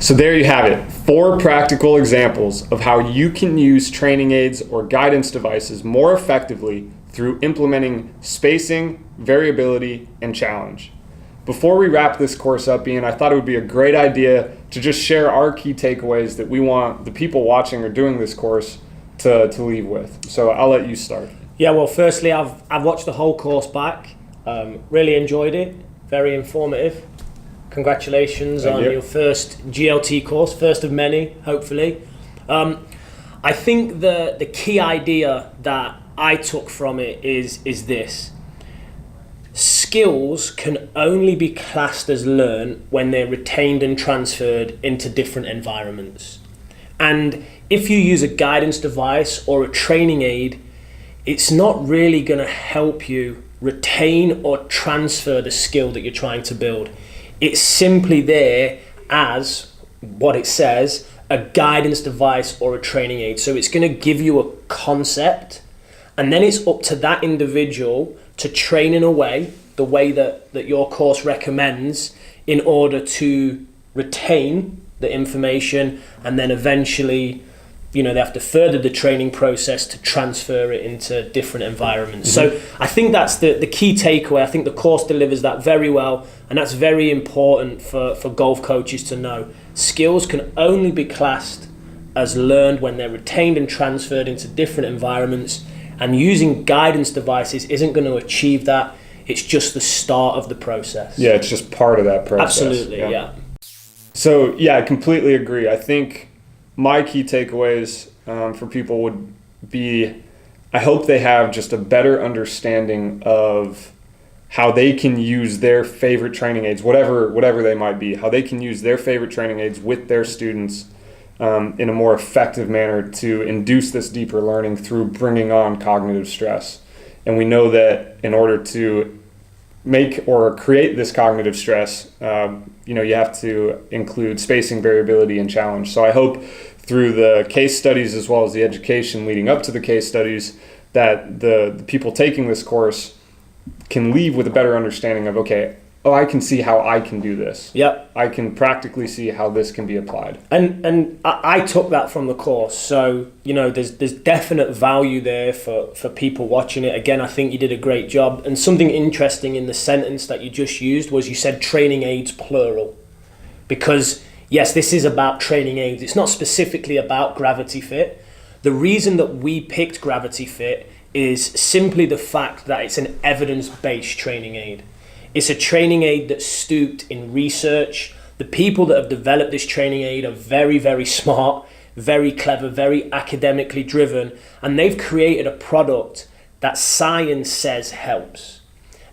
So there you have it, 4 practical examples of how you can use training aids or guidance devices more effectively through implementing spacing, variability, and challenge. Before we wrap this course up, Iain, I thought it would be a great idea to just share our key takeaways that we want the people watching or doing this course to leave with. So I'll let you start. Yeah, well, firstly, I've watched the whole course back, really enjoyed it, very informative. Congratulations on your first GLT course, first of many, hopefully. I think the key idea that I took from it is this. Skills can only be classed as learned when they're retained and transferred into different environments. And if you use a guidance device or a training aid, it's not really going to help you retain or transfer the skill that you're trying to build. It's simply there as, what it says, a guidance device or a training aid. So it's going to give you a concept, and then it's up to that individual to train in a way, the way that your course recommends, in order to retain the information, and then eventually, they have to further the training process to transfer it into different environments. Mm-hmm. So I think that's the key takeaway. I think the course delivers that very well, and that's very important for golf coaches to know. Skills can only be classed as learned when they're retained and transferred into different environments, and using guidance devices isn't going to achieve that. It's just the start of the process. Yeah, it's just part of that process. Absolutely, yeah. So, yeah, I completely agree. I think my key takeaways for people would be, I hope they have just a better understanding of how they can use their favorite training aids, whatever they might be, how they can use their favorite training aids with their students in a more effective manner to induce this deeper learning through bringing on cognitive stress. And we know that in order to make or create this cognitive stress, you have to include spacing, variability, and challenge. So I hope through the case studies as well as the education leading up to the case studies that the people taking this course can leave with a better understanding of, I can see how I can do this. Yep. I can practically see how this can be applied. And I took that from the course. So, there's definite value there for people watching it. Again, I think you did a great job. And something interesting in the sentence that you just used was you said training aids plural. Because, yes, this is about training aids. It's not specifically about Gravity Fit. The reason that we picked Gravity Fit is simply the fact that it's an evidence-based training aid. It's a training aid that's stooped in research. The people that have developed this training aid are very, very smart, very clever, very academically driven, and they've created a product that science says helps.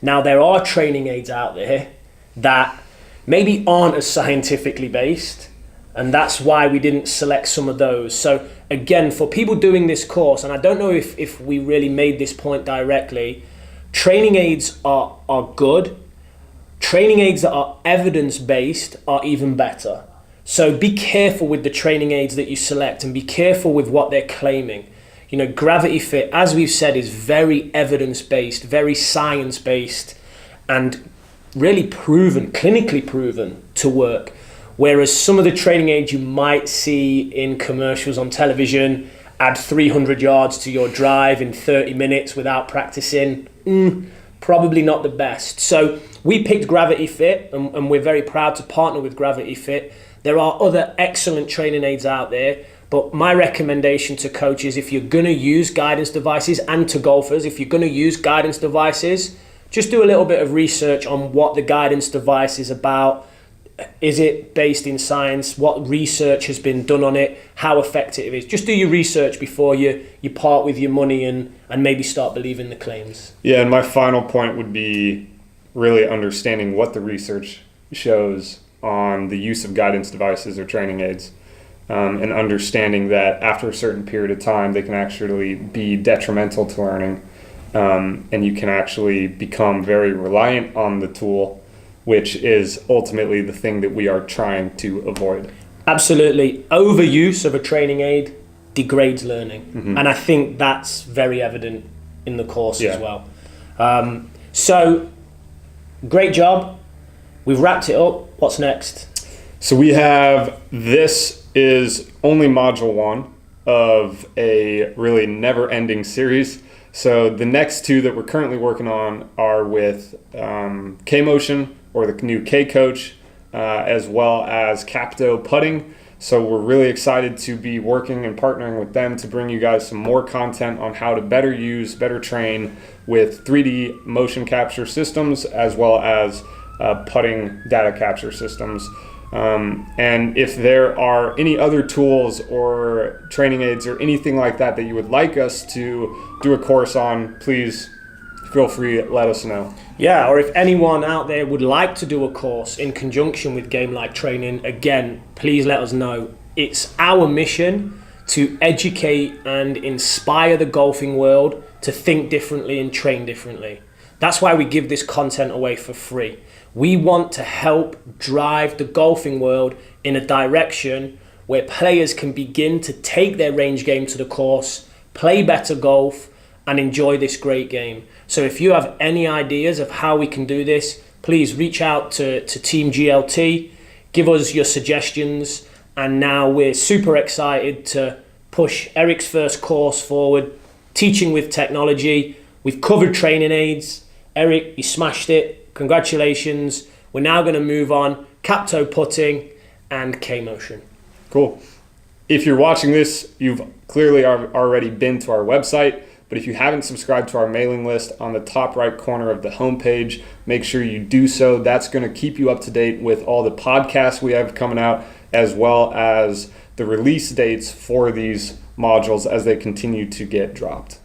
Now, there are training aids out there that maybe aren't as scientifically based, and that's why we didn't select some of those. So again, for people doing this course, and I don't know if we really made this point directly, training aids are good. Training aids that are evidence-based are even better. So be careful with the training aids that you select, and be careful with what they're claiming. Gravity Fit, as we've said, is very evidence-based, very science-based, and really proven, clinically proven to work. Whereas some of the training aids you might see in commercials on television, add 300 yards to your drive in 30 minutes without practicing, probably not the best. So we picked Gravity Fit, and we're very proud to partner with Gravity Fit. There are other excellent training aids out there, but my recommendation to coaches, if you're going to use guidance devices, and to golfers, if you're going to use guidance devices, just do a little bit of research on what the guidance device is about. Is it based in science? What research has been done on it? How effective it is? Just do your research before you part with your money and maybe start believing the claims. Yeah, and my final point would be really understanding what the research shows on the use of guidance devices or training aids, and understanding that after a certain period of time, they can actually be detrimental to learning, and you can actually become very reliant on the tool, which is ultimately the thing that we are trying to avoid. Absolutely. Overuse of a training aid degrades learning. Mm-hmm. And I think that's very evident in the course as well. So, great job. We've wrapped it up. What's next? So we have, this is only module 1 of a really never-ending series. So the next 2 that we're currently working on are with K-Motion, or the new K-Coach, as well as Capto Putting. So we're really excited to be working and partnering with them to bring you guys some more content on how to better use, better train with 3D motion capture systems, as well as putting data capture systems. And if there are any other tools or training aids or anything like that that you would like us to do a course on, please feel free to let us know. Yeah, or if anyone out there would like to do a course in conjunction with Game Like Training, again, please let us know. It's our mission to educate and inspire the golfing world to think differently and train differently. That's why we give this content away for free. We want to help drive the golfing world in a direction where players can begin to take their range game to the course, play better golf, and enjoy this great game. So if you have any ideas of how we can do this, please reach out to Team GLT, give us your suggestions, and now we're super excited to push Arick's first course forward, teaching with technology. We've covered training aids. Arick, you smashed it. Congratulations. We're now going to move on, Capto Putting and K-Motion. Cool. If you're watching this, you've clearly already been to our website. But if you haven't subscribed to our mailing list, on the top right corner of the homepage, make sure you do so. That's going to keep you up to date with all the podcasts we have coming out, as well as the release dates for these modules as they continue to get dropped.